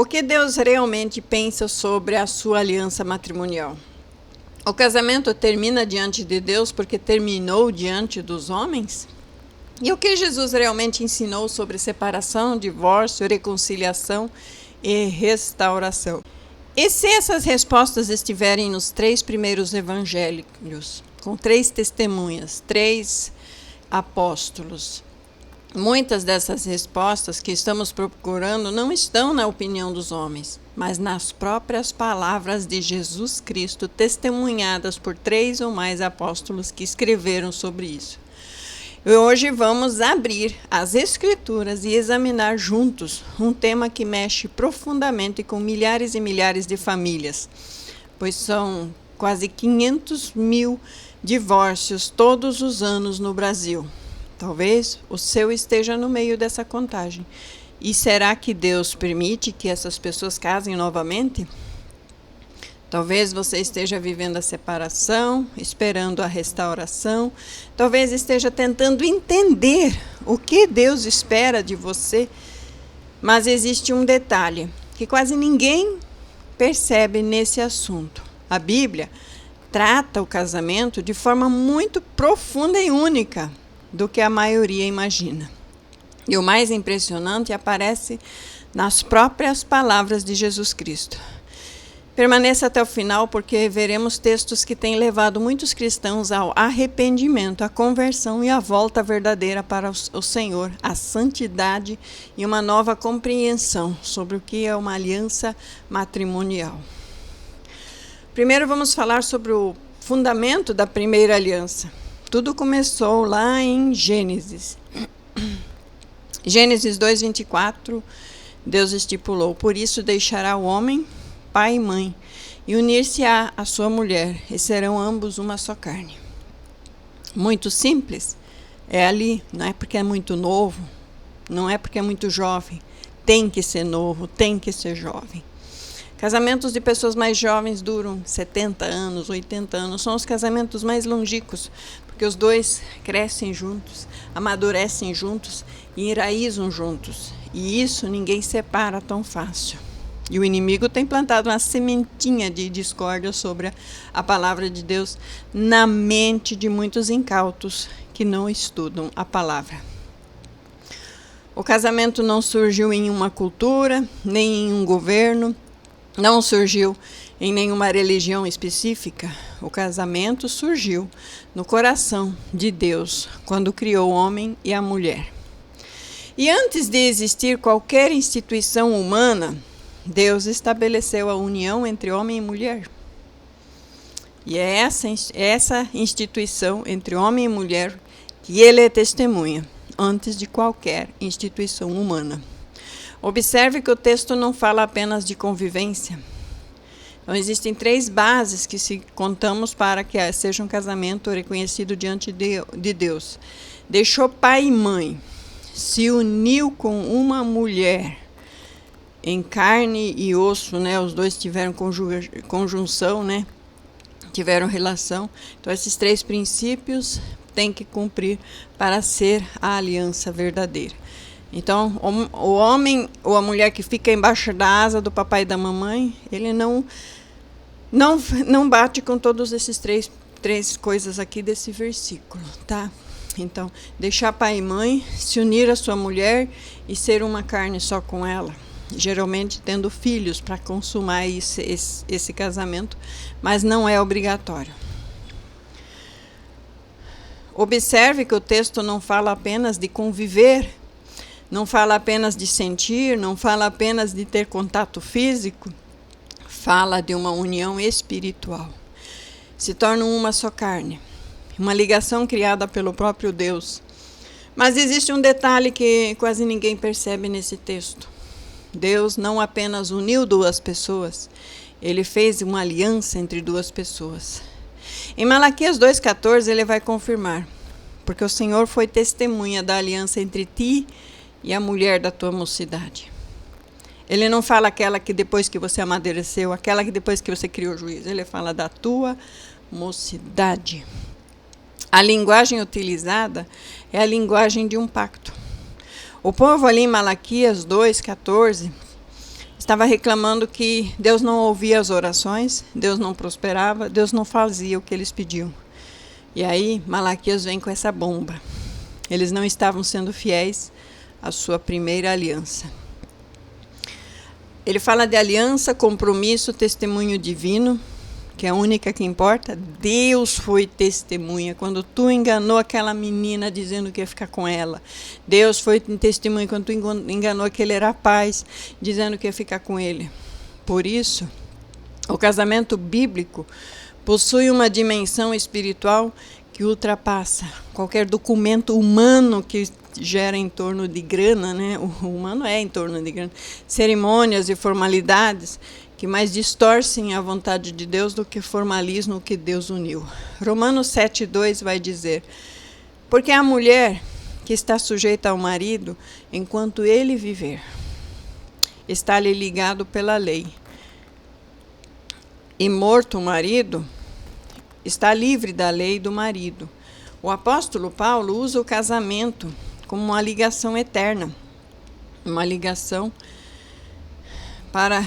O que Deus realmente pensa sobre a sua aliança matrimonial? O casamento termina diante de Deus porque terminou diante dos homens? E o que Jesus realmente ensinou sobre separação, divórcio, reconciliação e restauração? E se essas respostas estiverem nos 3 primeiros evangelhos, com 3 testemunhas, 3 apóstolos? Muitas dessas respostas que estamos procurando não estão na opinião dos homens, mas nas próprias palavras de Jesus Cristo, testemunhadas por 3 ou mais apóstolos que escreveram sobre isso. E hoje vamos abrir as Escrituras e examinar juntos um tema que mexe profundamente com milhares e milhares de famílias, pois são quase 500 mil divórcios todos os anos no Brasil. Talvez o seu esteja no meio dessa contagem. E será que Deus permite que essas pessoas casem novamente? Talvez você esteja vivendo a separação, esperando a restauração. Talvez esteja tentando entender o que Deus espera de você. Mas existe um detalhe que quase ninguém percebe nesse assunto. A Bíblia trata o casamento de forma muito profunda e única do que a maioria imagina. E o mais impressionante aparece nas próprias palavras de Jesus Cristo. Permaneça até o final, porque veremos textos que têm levado muitos cristãos ao arrependimento, à conversão e à volta verdadeira para o Senhor, à santidade e uma nova compreensão sobre o que é uma aliança matrimonial. Primeiro vamos falar sobre o fundamento da primeira aliança. Tudo começou lá em Gênesis. Gênesis 2:24, Deus estipulou: por isso deixará o homem pai e mãe, e unir-se-á à sua mulher, e serão ambos uma só carne. Muito simples, é ali, não é porque é muito novo, não é porque é muito jovem, tem que ser novo, tem que ser jovem. Casamentos de pessoas mais jovens duram 70 anos, 80 anos, são os casamentos mais longínquos, porque os dois crescem juntos, amadurecem juntos e enraizam juntos, e isso ninguém separa tão fácil. E o inimigo tem plantado uma sementinha de discórdia sobre a palavra de Deus na mente de muitos incautos que não estudam a palavra. O casamento não surgiu em uma cultura, nem em um governo, não surgiu em nenhuma religião específica. O casamento surgiu no coração de Deus, quando criou o homem e a mulher. E antes de existir qualquer instituição humana, Deus estabeleceu a união entre homem e mulher. E é essa instituição entre homem e mulher que ele é testemunha, antes de qualquer instituição humana. Observe que o texto não fala apenas de convivência. Então, existem 3 bases que se contamos para que seja um casamento reconhecido diante de Deus. Deixou pai e mãe, se uniu com uma mulher, em carne e osso, né? Os dois tiveram conjunção, né? Tiveram relação. Então, esses 3 princípios têm que cumprir para ser a aliança verdadeira. Então, o homem ou a mulher que fica embaixo da asa do papai e da mamãe, ele não bate com todos esses três coisas aqui desse versículo, tá? Então, deixar pai e mãe, se unir à sua mulher e ser uma carne só com ela. Geralmente tendo filhos para consumar esse casamento, mas não é obrigatório. Observe que o texto não fala apenas de conviver, não fala apenas de sentir, não fala apenas de ter contato físico, fala de uma união espiritual. Se tornam uma só carne, uma ligação criada pelo próprio Deus. Mas existe um detalhe que quase ninguém percebe nesse texto. Deus não apenas uniu 2 pessoas, ele fez uma aliança entre 2 pessoas. Em Malaquias 2,14 ele vai confirmar: porque o Senhor foi testemunha da aliança entre ti e a mulher da tua mocidade. Ele não fala aquela que depois que você amadureceu, aquela que depois que você criou juízo. Ele fala da tua mocidade. A linguagem utilizada é a linguagem de um pacto. O povo ali em Malaquias 2,14 estava reclamando que Deus não ouvia as orações, Deus não prosperava, Deus não fazia o que eles pediam. E aí Malaquias vem com essa bomba. Eles não estavam sendo fiéis à sua primeira aliança. Ele fala de aliança, compromisso, testemunho divino, que é a única que importa. Deus foi testemunha. Quando tu enganou aquela menina dizendo que ia ficar com ela, Deus foi testemunha quando tu enganou aquele rapaz dizendo que ia ficar com ele. Por isso, o casamento bíblico possui uma dimensão espiritual que ultrapassa qualquer documento humano que gera em torno de grana, né? O humano é em torno de grana. Cerimônias e formalidades que mais distorcem a vontade de Deus do que formalismo que Deus uniu. Romanos 7:2 vai dizer: porque a mulher que está sujeita ao marido, enquanto ele viver, está-lhe ligado pela lei. E morto o marido, está livre da lei do marido. O apóstolo Paulo usa o casamento como uma ligação eterna, uma ligação para...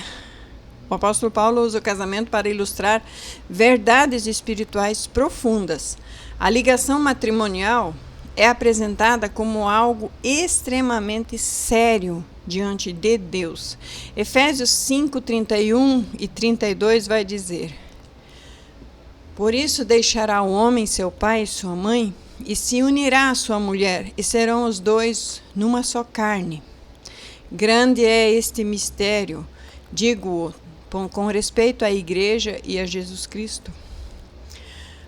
O apóstolo Paulo usa o casamento para ilustrar verdades espirituais profundas. A ligação matrimonial é apresentada como algo extremamente sério diante de Deus. Efésios 5:31 e 32 vai dizer: por isso deixará o homem seu pai e sua mãe, e se unirá à sua mulher, e serão os dois numa só carne. Grande é este mistério, digo-o com respeito à igreja e a Jesus Cristo.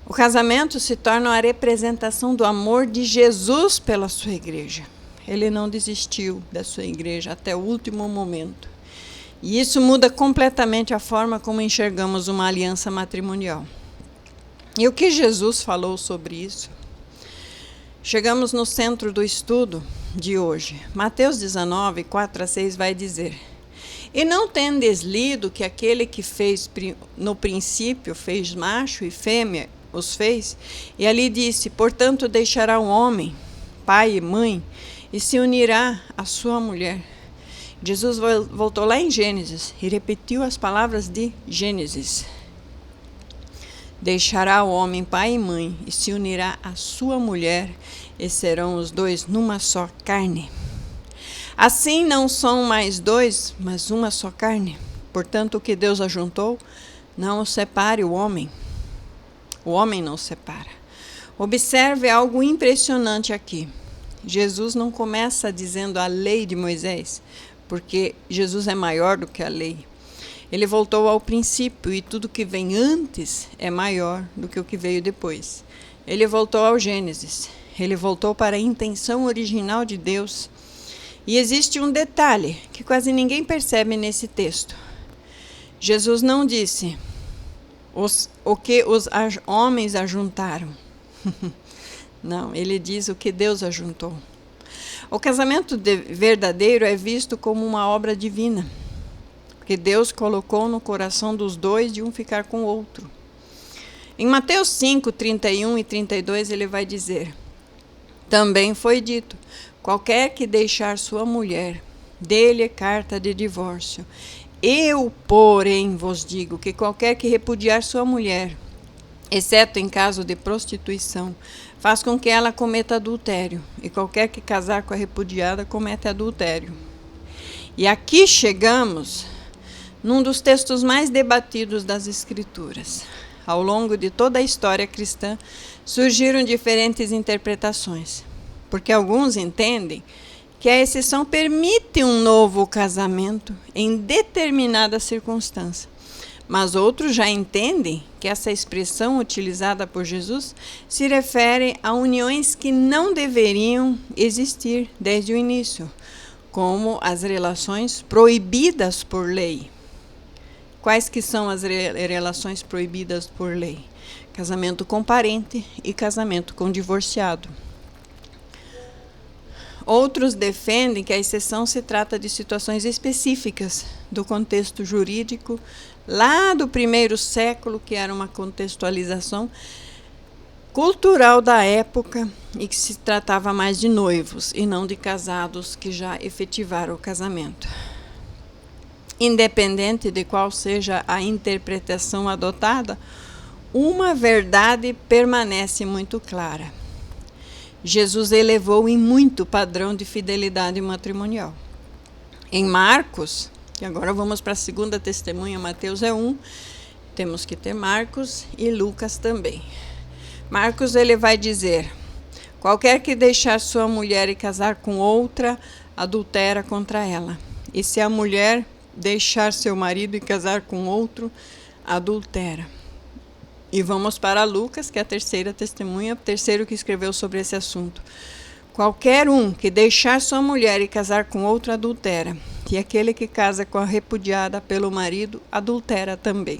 O casamento se torna a representação do amor de Jesus pela sua igreja. Ele não desistiu da sua igreja até o último momento. E isso muda completamente a forma como enxergamos uma aliança matrimonial. E o que Jesus falou sobre isso? Chegamos no centro do estudo de hoje. Mateus 19, 4-6 vai dizer: e não tendes lido que aquele que fez no princípio, fez macho e fêmea, os fez, e ali disse: portanto deixará o homem, pai e mãe, e se unirá à sua mulher. Jesus voltou lá em Gênesis e repetiu as palavras de Gênesis. Deixará o homem pai e mãe, e se unirá à sua mulher, e serão os dois numa só carne. Assim não são mais dois, mas uma só carne. Portanto, o que Deus ajuntou, não o separe o homem. O homem não separa. Observe algo impressionante aqui. Jesus não começa dizendo a lei de Moisés, porque Jesus é maior do que a lei. Ele voltou ao princípio, e tudo que vem antes é maior do que o que veio depois. Ele voltou ao Gênesis. Ele voltou para a intenção original de Deus. E existe um detalhe que quase ninguém percebe nesse texto. Jesus não disse o que os homens ajuntaram. Não, ele diz o que Deus ajuntou. O casamento verdadeiro é visto como uma obra divina, porque Deus colocou no coração dos dois de um ficar com o outro. Em Mateus 5, 31 e 32, ele vai dizer: também foi dito: qualquer que deixar sua mulher, dê-lhe carta de divórcio. Eu, porém, vos digo que qualquer que repudiar sua mulher, exceto em caso de prostituição, faz com que ela cometa adultério, e qualquer que casar com a repudiada comete adultério. E aqui chegamos num dos textos mais debatidos das Escrituras. Ao longo de toda a história cristã, surgiram diferentes interpretações, porque alguns entendem que a exceção permite um novo casamento em determinada circunstância, mas outros já entendem que essa expressão utilizada por Jesus se refere a uniões que não deveriam existir desde o início, como as relações proibidas por lei. Quais que são as relações proibidas por lei? Casamento com parente e casamento com divorciado. Outros defendem que a exceção se trata de situações específicas do contexto jurídico lá do primeiro século, que era uma contextualização cultural da época e que se tratava mais de noivos e não de casados que já efetivaram o casamento. independente de qual seja a interpretação adotada, uma verdade permanece muito clara. Jesus elevou em muito o padrão de fidelidade matrimonial. Em Marcos, e agora vamos para a segunda testemunha, Mateus é 1, temos que ter Marcos e Lucas também. Marcos, ele vai dizer: qualquer que deixar sua mulher e casar com outra, adultera contra ela. E se a mulher deixar seu marido e casar com outro, adultera. E vamos para Lucas, que é a terceira testemunha, terceiro que escreveu sobre esse assunto. Qualquer um que deixar sua mulher e casar com outro, adultera. E aquele que casa com a repudiada pelo marido, adultera também.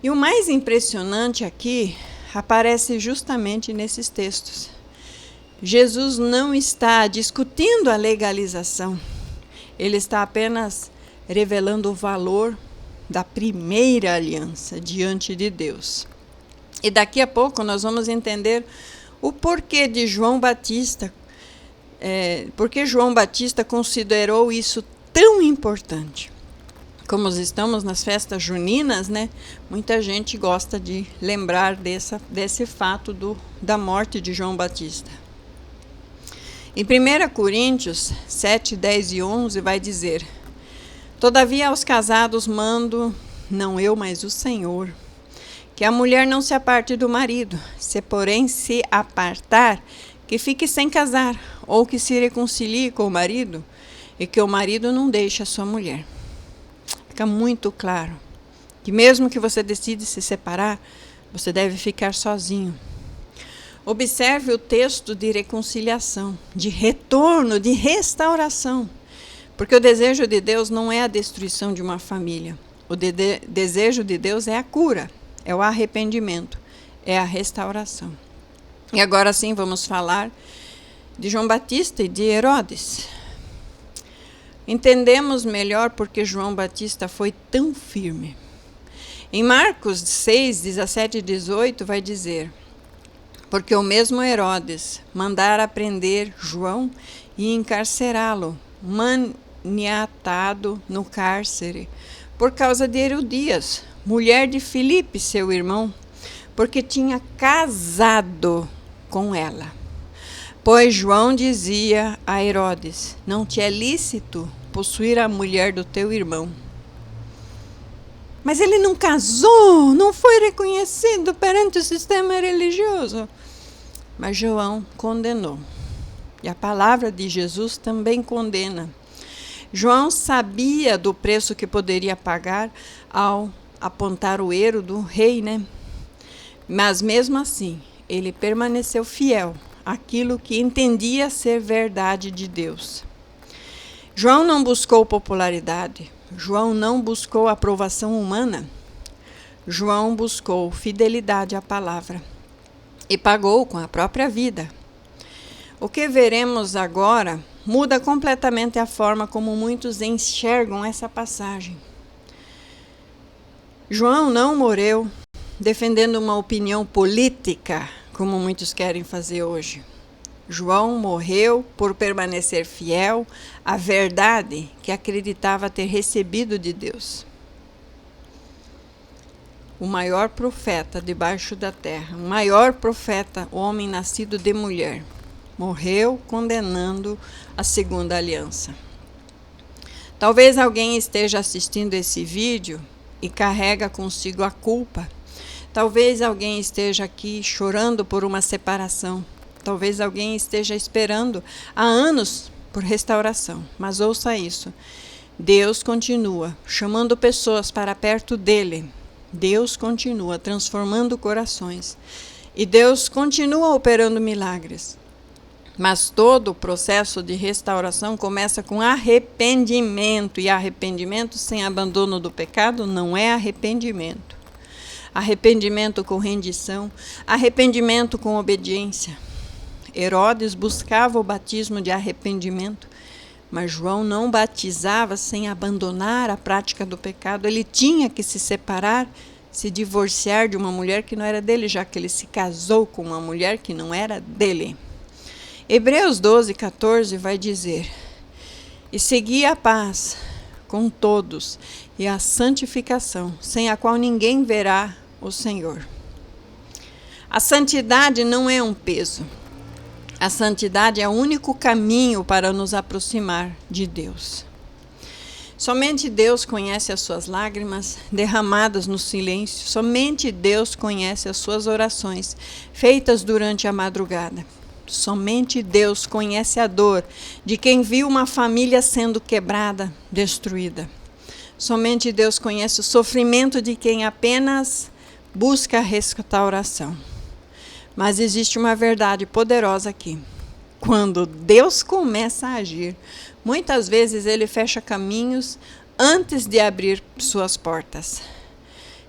E o mais impressionante aqui aparece justamente nesses textos. Jesus não está discutindo a legalização. Ele está apenas revelando o valor da primeira aliança diante de Deus. E daqui a pouco nós vamos entender o porquê de João Batista, porque João Batista considerou isso tão importante. Como estamos nas festas juninas, né? Muita gente gosta de lembrar desse fato da morte de João Batista. Em 1 Coríntios 7, 10 e 11 vai dizer: todavia aos casados mando, não eu, mas o Senhor, que a mulher não se aparte do marido, se porém se apartar, que fique sem casar, ou que se reconcilie com o marido, e que o marido não deixe a sua mulher. Fica muito claro que mesmo que você decida se separar, você deve ficar sozinho. Observe o texto de reconciliação, de retorno, de restauração. Porque o desejo de Deus não é a destruição de uma família. O desejo de Deus é a cura, é o arrependimento, é a restauração. E agora sim vamos falar de João Batista e de Herodes. Entendemos melhor porque João Batista foi tão firme. Em Marcos 6, 17 e 18 vai dizer: porque o mesmo Herodes mandara prender João e encarcerá-lo, maniatado no cárcere, por causa de Herodias, mulher de Filipe, seu irmão, porque tinha casado com ela. Pois João dizia a Herodes: não te é lícito possuir a mulher do teu irmão. Mas ele não casou, não foi reconhecido perante o sistema religioso. Mas João condenou. E a palavra de Jesus também condena. João sabia do preço que poderia pagar ao apontar o erro do rei, né? Mas mesmo assim, ele permaneceu fiel àquilo que entendia ser verdade de Deus. João não buscou popularidade. João não buscou aprovação humana. João buscou fidelidade à palavra e pagou com a própria vida. O que veremos agora muda completamente a forma como muitos enxergam essa passagem. João não morreu defendendo uma opinião política, como muitos querem fazer hoje. João morreu por permanecer fiel à verdade que acreditava ter recebido de Deus. O maior profeta debaixo da terra, o maior profeta, homem nascido de mulher, morreu condenando a segunda aliança. Talvez alguém esteja assistindo esse vídeo e carrega consigo a culpa. Talvez alguém esteja aqui chorando por uma separação. Talvez alguém esteja esperando há anos por restauração. Mas ouça isso: Deus continua chamando pessoas para perto dele. Deus continua transformando corações. E Deus continua operando milagres. Mas todo o processo de restauração começa com arrependimento. E arrependimento sem abandono do pecado não é arrependimento. Arrependimento com rendição, arrependimento com obediência. Herodes buscava o batismo de arrependimento, mas João não batizava sem abandonar a prática do pecado. Ele tinha que se separar, se divorciar de uma mulher que não era dele, já que ele se casou com uma mulher que não era dele. Hebreus 12, 14 vai dizer: e seguia a paz com todos, e a santificação, sem a qual ninguém verá o Senhor. A santidade não é um peso. A santidade é o único caminho para nos aproximar de Deus. Somente Deus conhece as suas lágrimas derramadas no silêncio. Somente Deus conhece as suas orações feitas durante a madrugada. Somente Deus conhece a dor de quem viu uma família sendo quebrada, destruída. Somente Deus conhece o sofrimento de quem apenas busca a restauração. Mas existe uma verdade poderosa aqui. Quando Deus começa a agir, muitas vezes Ele fecha caminhos antes de abrir suas portas.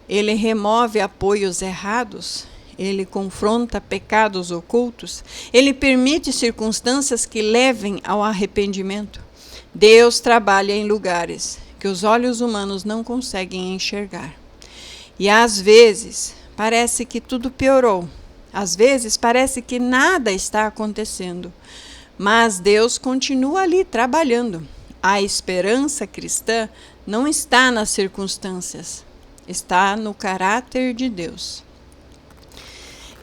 Ele remove apoios errados, Ele confronta pecados ocultos, Ele permite circunstâncias que levem ao arrependimento. Deus trabalha em lugares que os olhos humanos não conseguem enxergar. E às vezes parece que tudo piorou. Às vezes parece que nada está acontecendo, mas Deus continua ali trabalhando. A esperança cristã não está nas circunstâncias, está no caráter de Deus.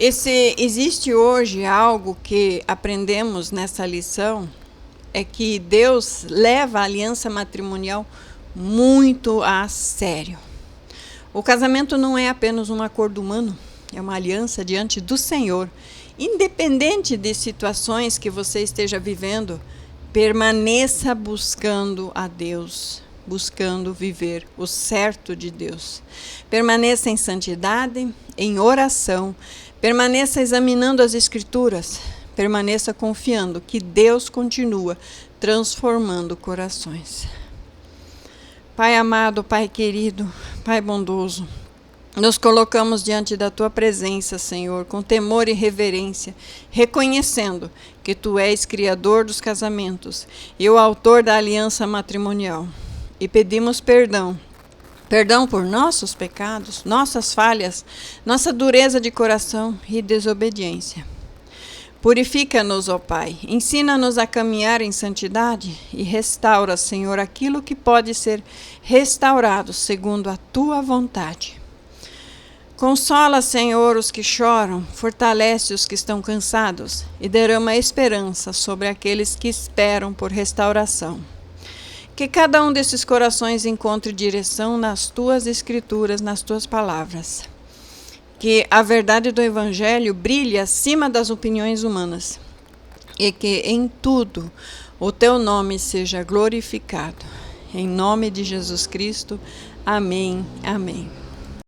Existe hoje algo que aprendemos nessa lição, é que Deus leva a aliança matrimonial muito a sério. O casamento não é apenas um acordo humano, é uma aliança diante do Senhor. Independente de situações que você esteja vivendo, permaneça buscando a Deus, buscando viver o certo de Deus. Permaneça em santidade, em oração, permaneça examinando as Escrituras, permaneça confiando que Deus continua transformando corações. Pai amado, Pai querido, Pai bondoso, nos colocamos diante da Tua presença, Senhor, com temor e reverência, reconhecendo que Tu és Criador dos casamentos e o Autor da aliança matrimonial. E pedimos perdão por nossos pecados, nossas falhas, nossa dureza de coração e desobediência. Purifica-nos, ó Pai, ensina-nos a caminhar em santidade e restaura, Senhor, aquilo que pode ser restaurado segundo a Tua vontade. Consola, Senhor, os que choram, fortalece os que estão cansados e derrama esperança sobre aqueles que esperam por restauração. Que cada um desses corações encontre direção nas Tuas Escrituras, nas Tuas palavras. Que a verdade do Evangelho brilhe acima das opiniões humanas e que em tudo o Teu nome seja glorificado. Em nome de Jesus Cristo, amém, amém.